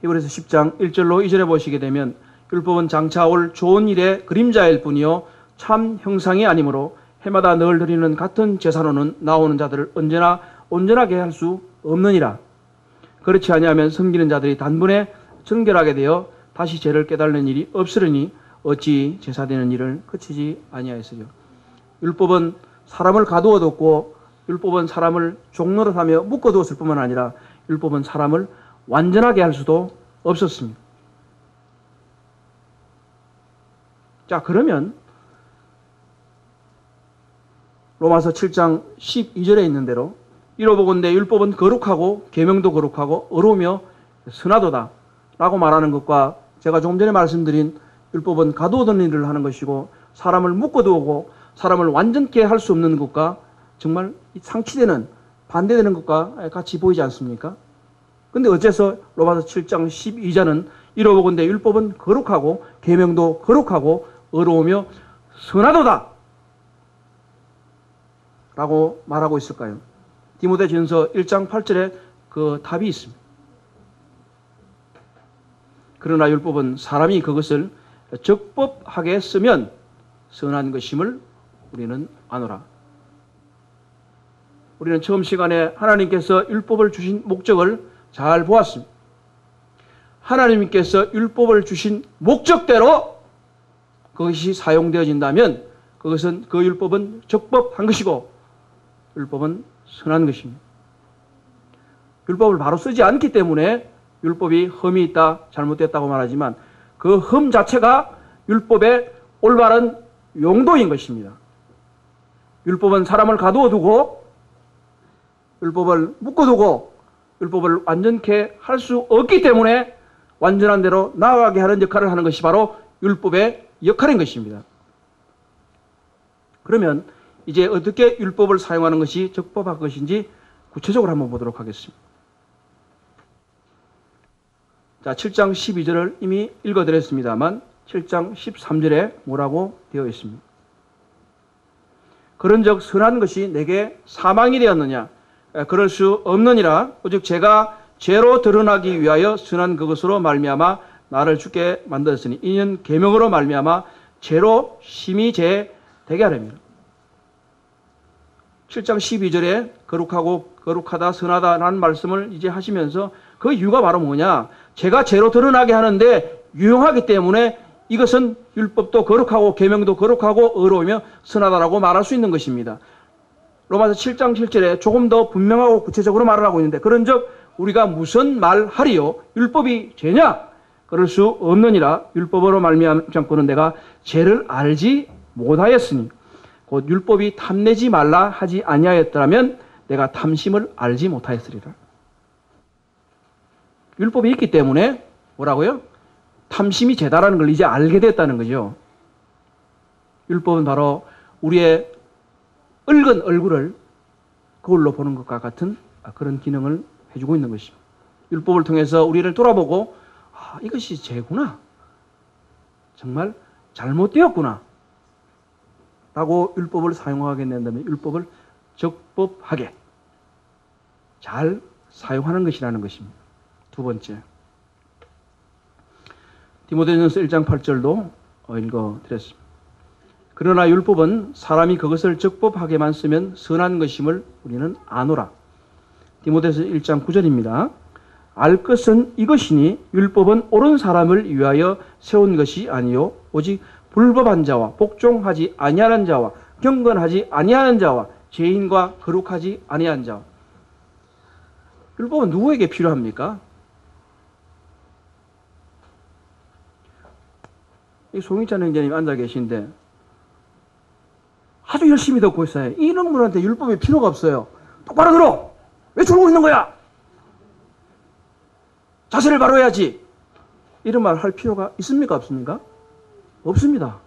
히브리서 10장 1절로 2절에 보시게 되면 율법은 장차 올 좋은 일의 그림자일 뿐이요 참 형상이 아니므로 해마다 늘 드리는 같은 제사로는 나오는 자들을 언제나 온전하게 할 수 없느니라. 그렇지 아니하면 섬기는 자들이 단번에 정결하게 되어 다시 죄를 깨달는 일이 없으려니 어찌 제사되는 일을 그치지 아니하였으리요. 율법은 사람을 가두어 뒀고 율법은 사람을 종노릇하며 묶어 두었을 뿐만 아니라 율법은 사람을 완전하게 할 수도 없었습니다. 자, 그러면 로마서 7장 12절에 있는 대로 이로보건대 율법은 거룩하고 계명도 거룩하고 의로우며 선하도다 라고 말하는 것과 제가 조금 전에 말씀드린 율법은 가두어둔 일을 하는 것이고 사람을 묶어두고 사람을 완전케 할 수 없는 것과 정말 상치되는 반대되는 것과 같이 보이지 않습니까? 근데 어째서 로마서 7장 12절은 이로보건대 율법은 거룩하고 계명도 거룩하고 의로우며 선하도다 라고 말하고 있을까요? 디모데전서 1장 8절에 그 답이 있습니다. 그러나 율법은 사람이 그것을 적법하게 쓰면 선한 것임을 우리는 아노라. 우리는 처음 시간에 하나님께서 율법을 주신 목적을 잘 보았습니다. 하나님께서 율법을 주신 목적대로 그것이 사용되어진다면 그것은 그 율법은 적법한 것이고 율법은 선한 것입니다. 율법을 바로 쓰지 않기 때문에 율법이 흠이 있다, 잘못됐다고 말하지만 그 흠 자체가 율법의 올바른 용도인 것입니다. 율법은 사람을 가두어 두고 율법을 묶어두고 율법을 완전케 할 수 없기 때문에 완전한 대로 나아가게 하는 역할을 하는 것이 바로 율법의 역할인 것입니다. 그러면 이제 어떻게 율법을 사용하는 것이 적법한 것인지 구체적으로 한번 보도록 하겠습니다. 자, 7장 12절을 이미 읽어드렸습니다만 7장 13절에 뭐라고 되어 있습니다. 그런즉 선한 것이 내게 사망이 되었느냐? 그럴 수 없느니라. 오직 제가 죄로 드러나기 위하여 선한 그것으로 말미암아 나를 죽게 만들었으니 이는 계명으로 말미암아 죄로 심히 죄 되게 하렵니다. 7장 12절에 거룩하고 거룩하다 선하다라는 말씀을 이제 하시면서 그 이유가 바로 뭐냐? 제가 죄로 드러나게 하는데 유용하기 때문에 이것은 율법도 거룩하고 계명도 거룩하고 의로우며 선하다라고 말할 수 있는 것입니다. 로마서 7장 7절에 조금 더 분명하고 구체적으로 말을 하고 있는데, 그런즉 우리가 무슨 말하리요? 율법이 죄냐? 그럴 수 없느니라. 율법으로 말미암고는 내가 죄를 알지 못하였으니 곧 율법이 탐내지 말라 하지 아니하였더라면 내가 탐심을 알지 못하였으리라. 율법이 있기 때문에 뭐라고요? 탐심이 죄다라는 걸 이제 알게 됐다는 거죠. 율법은 바로 우리의 붉은 얼굴을 거울로 보는 것과 같은 그런 기능을 해주고 있는 것입니다. 율법을 통해서 우리를 돌아보고 이것이 죄구나. 정말 잘못되었구나. 라고 율법을 사용하게 된다면 율법을 적법하게 잘 사용하는 것이라는 것입니다. 두 번째, 디모데전서 1장 8절도 읽어드렸습니다. 그러나 율법은 사람이 그것을 적법하게만 쓰면 선한 것임을 우리는 아노라. 디모데전서 1장 9절입니다. 알 것은 이것이니 율법은 옳은 사람을 위하여 세운 것이 아니요 오직 불법한 자와 복종하지 아니하는 자와 경건하지 아니하는 자와 죄인과 거룩하지 아니한 자. 율법은 누구에게 필요합니까? 이 송희찬 행자님 앉아 계신데 아주 열심히 듣고 있어요. 이런 분한테 율법이 필요가 없어요. 똑바로 들어! 왜 졸고 있는 거야? 자세를 바로 해야지. 이런 말 할 필요가 있습니까? 없습니까? 없습니다.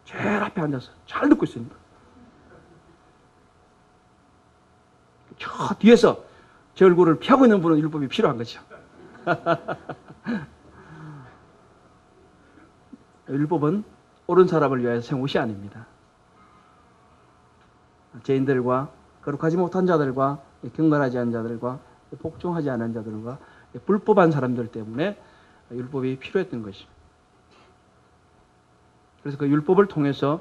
제일 앞에 앉아서 잘 듣고 있습니다. 저 뒤에서 제 얼굴을 피하고 있는 분은 율법이 필요한 거죠. 율법은 옳은 사람을 위하여 세운 것이 아닙니다. 죄인들과 거룩하지 못한 자들과 경건하지 않은 자들과 복종하지 않은 자들과 불법한 사람들 때문에 율법이 필요했던 것입니다. 그래서 그 율법을 통해서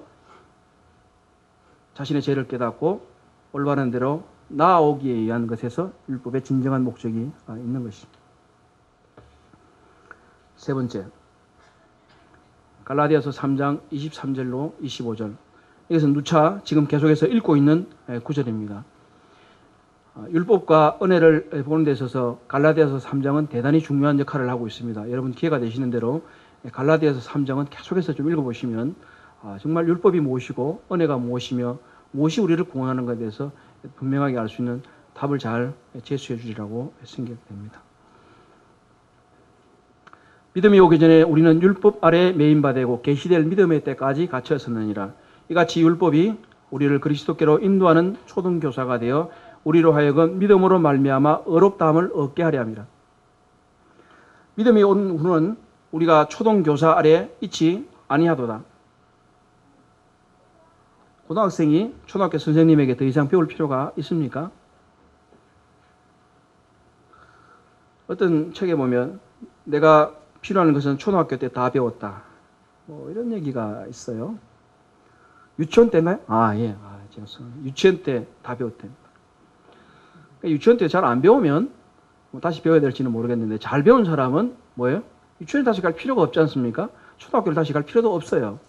자신의 죄를 깨닫고 올바른 대로 나아오기에 의한 것에서 율법의 진정한 목적이 있는 것입니다. 세 번째, 갈라디아서 3장 23절로 25절. 이것은 누차 지금 계속해서 읽고 있는 구절입니다. 율법과 은혜를 보는 데 있어서 갈라디아서 3장은 대단히 중요한 역할을 하고 있습니다. 여러분 기회가 되시는 대로 갈라디아서 3장은 계속해서 좀 읽어보시면 정말 율법이 무엇이고 은혜가 무엇이며 무엇이 우리를 구원하는 것에 대해서 분명하게 알 수 있는 답을 잘 제시해 주리라고 생각됩니다. 믿음이 오기 전에 우리는 율법 아래 매인바되고 계시될 믿음의 때까지 갇혔었느니라. 이같이 율법이 우리를 그리스도께로 인도하는 초등교사가 되어 우리로 하여금 믿음으로 말미암아 의롭다함을 얻게 하려 함이라. 믿음이 온 후는 우리가 초등교사 아래 있지 아니하도다. 고등학생이 초등학교 선생님에게 더 이상 배울 필요가 있습니까? 어떤 책에 보면 내가 필요한 것은 초등학교 때 다 배웠다. 뭐 이런 얘기가 있어요. 유치원 때나요? 예. 제가 유치원 때 다 배웠답니다. 유치원 때 잘 안 배우면 다시 배워야 될지는 모르겠는데 잘 배운 사람은 뭐예요? 유치원에 다시 갈 필요가 없지 않습니까? 초등학교를 다시 갈 필요도 없어요.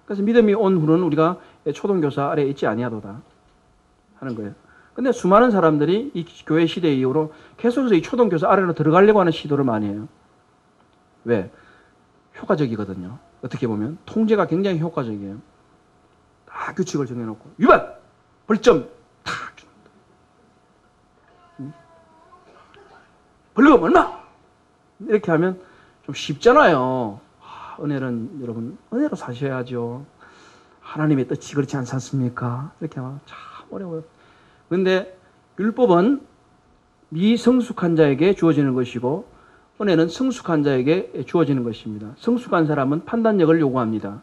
그래서 믿음이 온 후는 우리가 초등교사 아래에 있지 아니하도다 하는 거예요. 근데 수많은 사람들이 이 교회 시대 이후로 계속해서 이 초등교사 아래로 들어가려고 하는 시도를 많이 해요. 왜? 효과적이거든요. 어떻게 보면 통제가 굉장히 효과적이에요. 다 규칙을 정해놓고 위반! 벌점! 탁 줍니다. 벌금 얼마! 이렇게 하면 좀 쉽잖아요. 은혜는 여러분 은혜로 사셔야죠. 하나님의 뜻이 그렇지 않지 않습니까? 이렇게 하면 참 어려워요. 그런데 율법은 미성숙한 자에게 주어지는 것이고 은혜는 성숙한 자에게 주어지는 것입니다. 성숙한 사람은 판단력을 요구합니다.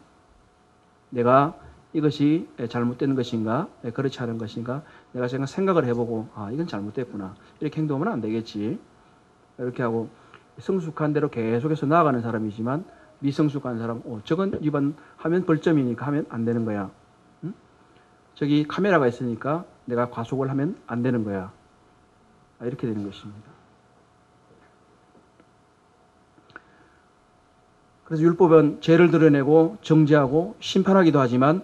내가 이것이 잘못된 것인가 그렇지 않은 것인가 내가 생각을 해보고 이건 잘못됐구나 이렇게 행동하면 안 되겠지. 이렇게 하고 성숙한 대로 계속해서 나아가는 사람이지만 미성숙한 사람 저건 위반하면 벌점이니까 하면 안 되는 거야. 응? 저기 카메라가 있으니까 내가 과속을 하면 안 되는 거야. 이렇게 되는 것입니다. 그래서 율법은 죄를 드러내고 정죄하고 심판하기도 하지만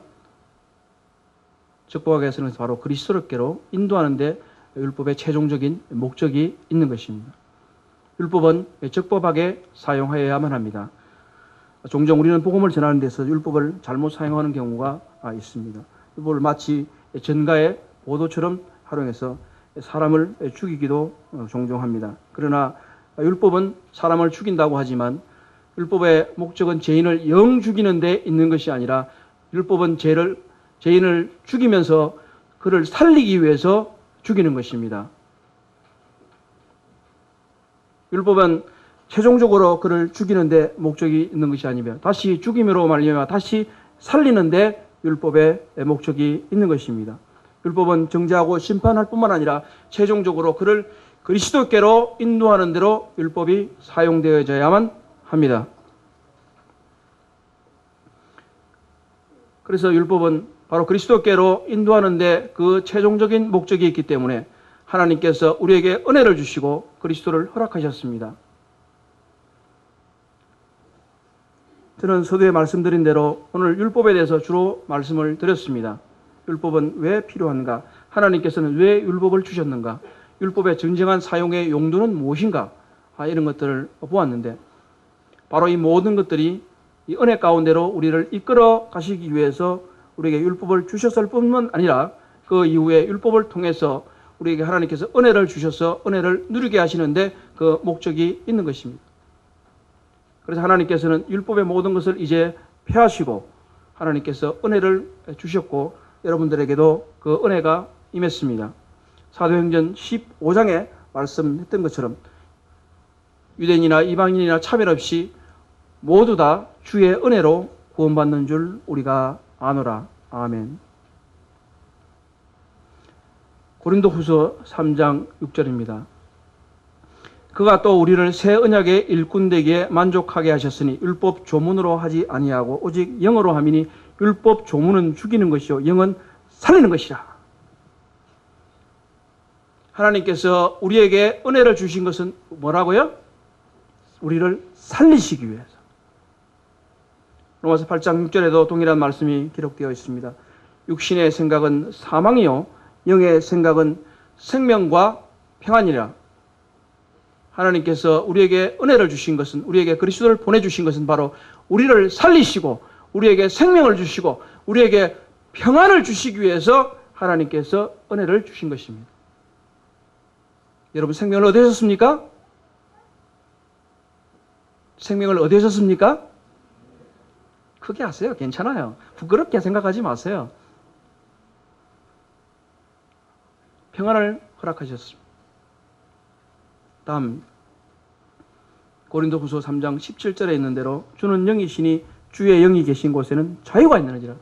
적법학에서는 바로 그리스도께로 인도하는 데 율법의 최종적인 목적이 있는 것입니다. 율법은 적법하게 사용하여야만 합니다. 종종 우리는 복음을 전하는 데서 율법을 잘못 사용하는 경우가 있습니다. 율법을 마치 전가의 보도처럼 활용해서 사람을 죽이기도 종종 합니다. 그러나 율법은 사람을 죽인다고 하지만 율법의 목적은 죄인을 영 죽이는 데 있는 것이 아니라 율법은 죄인을 죽이면서 그를 살리기 위해서 죽이는 것입니다. 율법은 최종적으로 그를 죽이는 데 목적이 있는 것이 아니며 다시 죽임으로 말미암아 다시 살리는 데 율법의 목적이 있는 것입니다. 율법은 정죄하고 심판할 뿐만 아니라 최종적으로 그를 그리스도께로 인도하는 대로 율법이 사용되어져야만 합니다. 그래서 율법은 바로 그리스도께로 인도하는 데 그 최종적인 목적이 있기 때문에 하나님께서 우리에게 은혜를 주시고 그리스도를 허락하셨습니다. 저는 서두에 말씀드린 대로 오늘 율법에 대해서 주로 말씀을 드렸습니다. 율법은 왜 필요한가? 하나님께서는 왜 율법을 주셨는가? 율법의 진정한 사용의 용도는 무엇인가? 이런 것들을 보았는데 바로 이 모든 것들이 이 은혜 가운데로 우리를 이끌어 가시기 위해서 우리에게 율법을 주셨을 뿐만 아니라 그 이후에 율법을 통해서 우리에게 하나님께서 은혜를 주셔서 은혜를 누리게 하시는데 그 목적이 있는 것입니다. 그래서 하나님께서는 율법의 모든 것을 이제 폐하시고 하나님께서 은혜를 주셨고 여러분들에게도 그 은혜가 임했습니다. 사도행전 15장에 말씀했던 것처럼 유대인이나 이방인이나 차별 없이 모두 다 주의 은혜로 구원받는 줄 우리가 아노라. 아멘. 고린도후서 3장 6절입니다. 그가 또 우리를 새 언약의 일꾼 되기에 만족하게 하셨으니 율법 조문으로 하지 아니하고 오직 영으로 함이니 율법 조문은 죽이는 것이요 영은 살리는 것이라. 하나님께서 우리에게 은혜를 주신 것은 뭐라고요? 우리를 살리시기 위해서. 로마서 8장 6절에도 동일한 말씀이 기록되어 있습니다. 육신의 생각은 사망이요 영의 생각은 생명과 평안이라. 하나님께서 우리에게 은혜를 주신 것은 우리에게 그리스도를 보내주신 것은 바로 우리를 살리시고 우리에게 생명을 주시고 우리에게 평안을 주시기 위해서 하나님께서 은혜를 주신 것입니다. 여러분 생명을 얻으셨습니까? 생명을 얻으셨습니까? 크게 하세요. 괜찮아요. 부끄럽게 생각하지 마세요. 평안을 허락하셨습니다. 다음 고린도후서 3장 17절에 있는 대로 주는 영이시니 주의 영이 계신 곳에는 자유가 있느니라.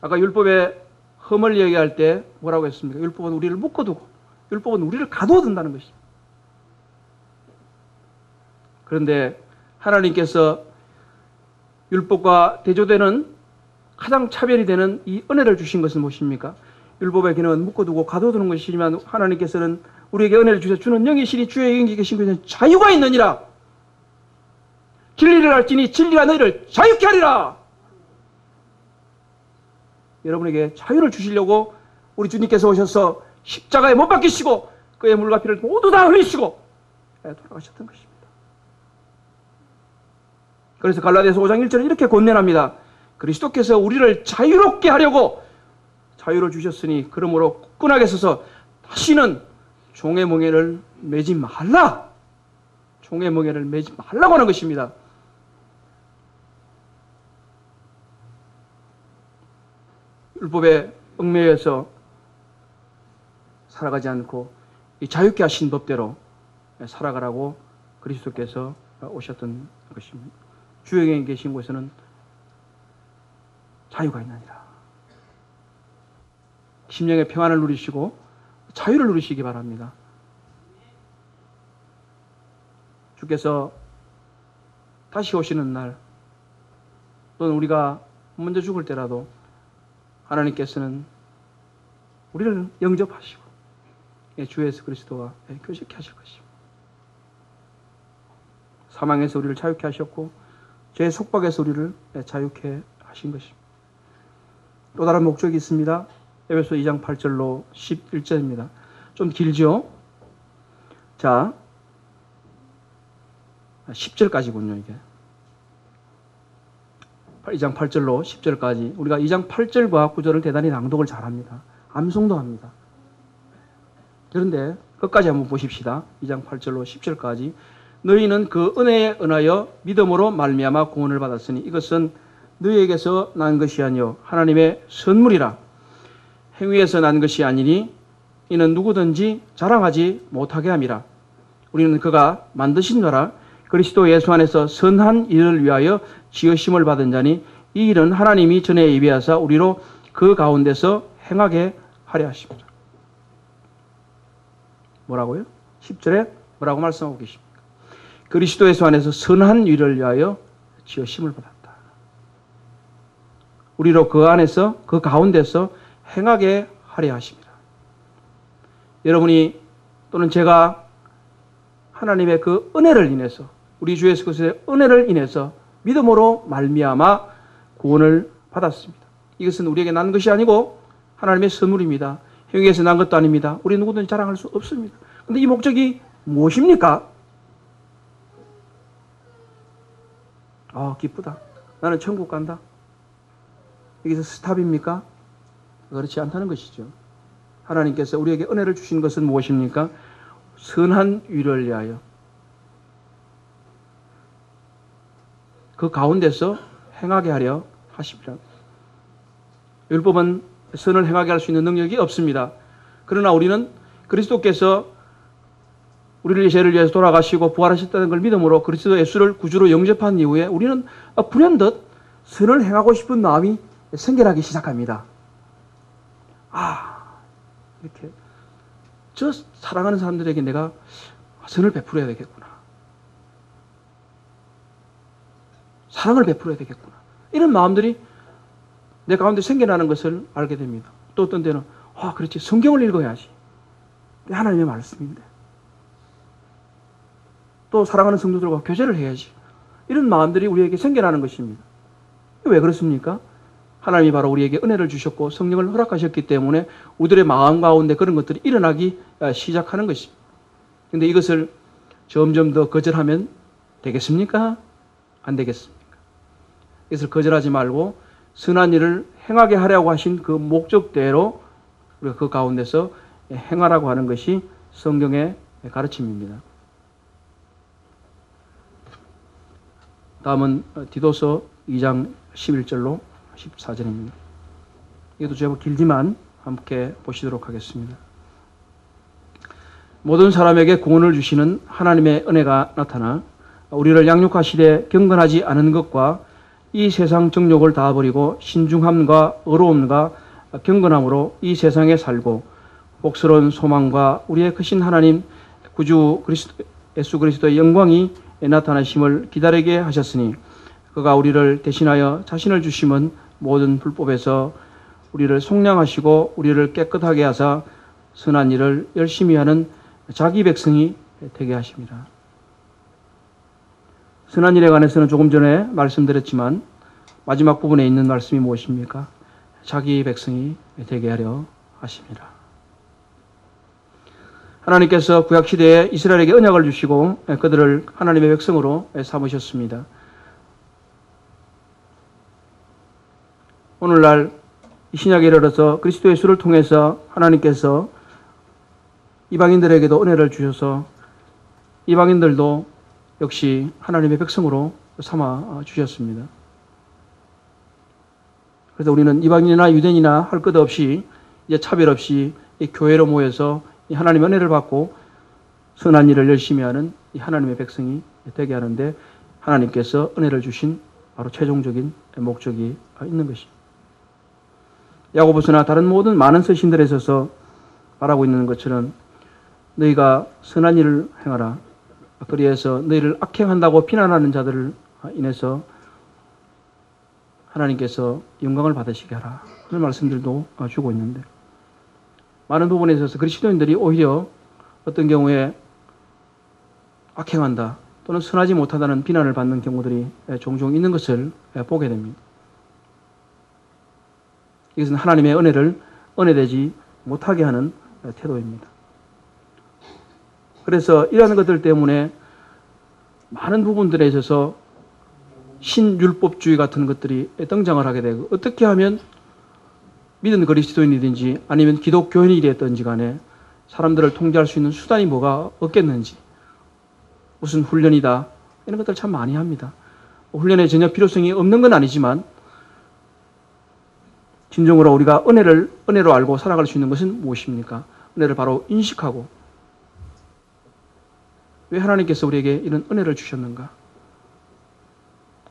아까 율법의 흠을 얘기할 때 뭐라고 했습니까? 율법은 우리를 묶어두고 율법은 우리를 가두어둔다는 것입니다. 그런데 하나님께서 율법과 대조되는 가장 차별이 되는 이 은혜를 주신 것은 무엇입니까? 율법의 기능은 묶어두고 가둬두는 것이지만 하나님께서는 우리에게 은혜를 주셔서 주는 영이시니 주의 영이 계신 곳에는 자유가 있느니라. 진리를 알지니 진리가 너희를 자유케 하리라. 여러분에게 자유를 주시려고 우리 주님께서 오셔서 십자가에 못 박히시고 그의 물과 피를 모두 다 흘리시고 돌아가셨던 것입니다. 그래서 갈라디아서 5장 1절은 이렇게 권면합니다. 그리스도께서 우리를 자유롭게 하려고 자유를 주셨으니 그러므로 굳건하게 서서 다시는 종의 멍에를 매지 말라. 종의 멍에를 매지 말라고 하는 것입니다. 율법에 얽매여서 살아가지 않고 이 자유케 하신 법대로 살아가라고 그리스도께서 오셨던 것입니다. 주의 계신 곳에는 자유가 있느니라. 심령의 평안을 누리시고 자유를 누리시기 바랍니다. 주께서 다시 오시는 날 또는 우리가 먼저 죽을 때라도 하나님께서는 우리를 영접하시고 주 예수 그리스도와 교제케 하실 것입니다. 사망에서 우리를 자유케 하셨고 죄의 속박에서 우리를 자유케 하신 것입니다. 또 다른 목적이 있습니다. 에베소 2장 8절로 11절입니다. 좀 길죠? 자, 10절까지군요, 이게. 2장 8절로 10절까지. 우리가 2장 8절과 9절을 대단히 낭독을 잘합니다. 암송도 합니다. 그런데 끝까지 한번 보십시다. 2장 8절로 10절까지. 너희는 그 은혜에 은하여 믿음으로 말미암아 구원을 받았으니 이것은 너희에게서 난 것이 아니요 하나님의 선물이라. 행위에서 난 것이 아니니 이는 누구든지 자랑하지 못하게 함이라. 우리는 그가 만드신 자라 그리스도 예수 안에서 선한 일을 위하여 지으심을 받은 자니 이 일은 하나님이 전에 예비하사 우리로 그 가운데서 행하게 하려 하십니다. 뭐라고요? 10절에 뭐라고 말씀하고 계십니까? 그리스도 예수 안에서 선한 일을 위하여 지으심을 받았다. 우리로 그 안에서 그 가운데서 행하게 하려 하십니다. 여러분이 또는 제가 하나님의 그 은혜를 인해서 우리 주 예수 그리스도의 은혜를 인해서 믿음으로 말미암아 구원을 받았습니다. 이것은 우리에게 난 것이 아니고 하나님의 선물입니다. 행위에서 난 것도 아닙니다. 우리 누구든지 자랑할 수 없습니다. 그런데 이 목적이 무엇입니까? 기쁘다. 나는 천국 간다. 여기서 스탑입니까? 그렇지 않다는 것이죠. 하나님께서 우리에게 은혜를 주신 것은 무엇입니까? 선한 일을 위하여 그 가운데서 행하게 하려 하십니다. 율법은 선을 행하게 할 수 있는 능력이 없습니다. 그러나 우리는 그리스도께서 우리를 죄를 위해서 돌아가시고 부활하셨다는 걸 믿음으로 그리스도 예수를 구주로 영접한 이후에 우리는 불현듯 선을 행하고 싶은 마음이 생겨나기 시작합니다. 이렇게 저 사랑하는 사람들에게 내가 선을 베풀어야 되겠구나. 사랑을 베풀어야 되겠구나. 이런 마음들이 내 가운데 생겨나는 것을 알게 됩니다. 또 어떤 때는 그렇지, 성경을 읽어야지. 하나님의 말씀인데. 또 사랑하는 성도들과 교제를 해야지. 이런 마음들이 우리에게 생겨나는 것입니다. 왜 그렇습니까? 하나님이 바로 우리에게 은혜를 주셨고 성령을 허락하셨기 때문에 우리들의 마음 가운데 그런 것들이 일어나기 시작하는 것입니다. 그런데 이것을 점점 더 거절하면 되겠습니까? 안 되겠습니까? 이것을 거절하지 말고 선한 일을 행하게 하려고 하신 그 목적대로 우리가 그 가운데서 행하라고 하는 것이 성경의 가르침입니다. 다음은 디도서 2장 11절로 14절입니다. 이것도 제법 길지만 함께 보시도록 하겠습니다. 모든 사람에게 구원을 주시는 하나님의 은혜가 나타나 우리를 양육하시되 경건하지 않은 것과 이 세상 정욕을 다 버리고 신중함과 의로움과 경건함으로 이 세상에 살고 복스러운 소망과 우리의 크신 하나님 구주 예수 그리스도의 영광이 나타나심을 기다리게 하셨으니 그가 우리를 대신하여 자신을 주심은 모든 불법에서 우리를 속량하시고 우리를 깨끗하게 하사 선한 일을 열심히 하는 자기 백성이 되게 하십니다. 선한 일에 관해서는 조금 전에 말씀드렸지만 마지막 부분에 있는 말씀이 무엇입니까? 자기 백성이 되게 하려 하십니다. 하나님께서 구약시대에 이스라엘에게 언약을 주시고 그들을 하나님의 백성으로 삼으셨습니다. 오늘날 이 신약에 이르러서 그리스도 예수를 통해서 하나님께서 이방인들에게도 은혜를 주셔서 이방인들도 역시 하나님의 백성으로 삼아 주셨습니다. 그래서 우리는 이방인이나 유대인이나 할 것 없이 이제 차별 없이 이 교회로 모여서 이 하나님의 은혜를 받고 선한 일을 열심히 하는 이 하나님의 백성이 되게 하는데 하나님께서 은혜를 주신 바로 최종적인 목적이 있는 것입니다. 야고보서나 다른 모든 많은 서신들에 있어서 말하고 있는 것처럼 너희가 선한 일을 행하라. 그리해서 너희를 악행한다고 비난하는 자들을 인해서 하나님께서 영광을 받으시게 하라. 그런 말씀들도 주고 있는데 많은 부분에 있어서 그리스도인들이 오히려 어떤 경우에 악행한다, 또는 선하지 못하다는 비난을 받는 경우들이 종종 있는 것을 보게 됩니다. 이것은 하나님의 은혜를 은혜되지 못하게 하는 태도입니다. 그래서 이러한 것들 때문에 많은 부분들에 있어서 신율법주의 같은 것들이 등장을 하게 되고, 어떻게 하면 믿은 그리스도인이든지 아니면 기독교인이 되었든지 간에 사람들을 통제할 수 있는 수단이 뭐가 없겠는지, 무슨 훈련이다, 이런 것들 참 많이 합니다. 훈련에 전혀 필요성이 없는 건 아니지만 진정으로 우리가 은혜로 알고 살아갈 수 있는 것은 무엇입니까? 은혜를 바로 인식하고, 왜 하나님께서 우리에게 이런 은혜를 주셨는가?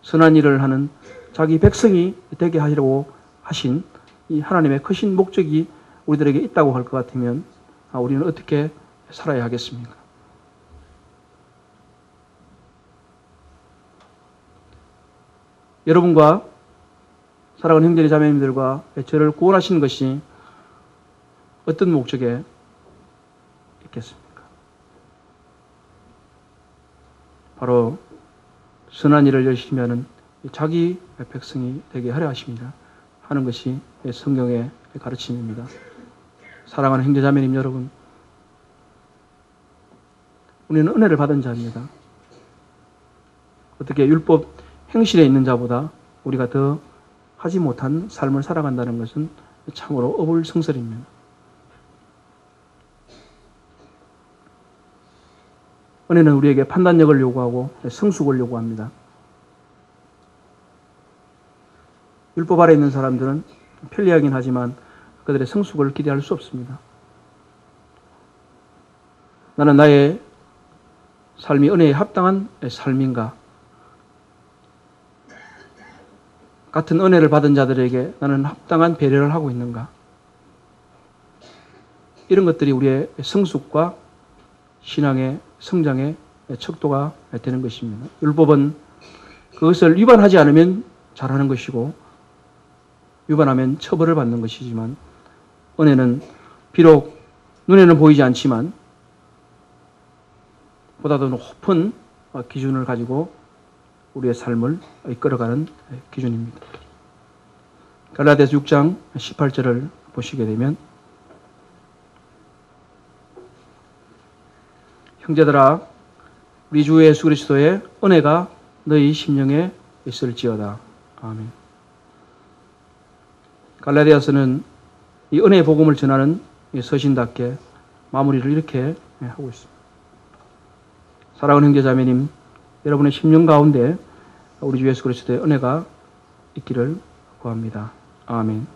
선한 일을 하는 자기 백성이 되게 하시려고 하신 이 하나님의 크신 목적이 우리들에게 있다고 할 것 같으면 우리는 어떻게 살아야 하겠습니까? 여러분과 사랑하는 형제리 자매님들과 저를 구원하신 것이 어떤 목적에 있겠습니까? 바로 선한 일을 열심히 하는 자기 백성이 되게 하려 하십니다. 하는 것이 성경의 가르침입니다. 사랑하는 형제 자매님 여러분, 우리는 은혜를 받은 자입니다. 어떻게 율법 행실에 있는 자보다 우리가 더 하지 못한 삶을 살아간다는 것은 참으로 어불성설입니다. 은혜는 우리에게 판단력을 요구하고 성숙을 요구합니다. 율법 아래 있는 사람들은 편리하긴 하지만 그들의 성숙을 기대할 수 없습니다. 나는 나의 삶이 은혜에 합당한 삶인가? 같은 은혜를 받은 자들에게 나는 합당한 배려를 하고 있는가? 이런 것들이 우리의 성숙과 신앙의 성장의 척도가 되는 것입니다. 율법은 그것을 위반하지 않으면 잘하는 것이고 위반하면 처벌을 받는 것이지만, 은혜는 비록 눈에는 보이지 않지만 보다 더 높은 기준을 가지고 우리의 삶을 이끌어가는 기준입니다. 갈라디아서 6장 18절을 보시게 되면, 형제들아 우리 주 예수 그리스도의 은혜가 너희 심령에 있을지어다. 아멘. 갈라디아서는 이 은혜의 복음을 전하는 서신답게 마무리를 이렇게 하고 있습니다. 사랑하는 형제 자매님, 여러분의 심령 가운데 우리 주 예수 그리스도의 은혜가 있기를 구합니다. 아멘.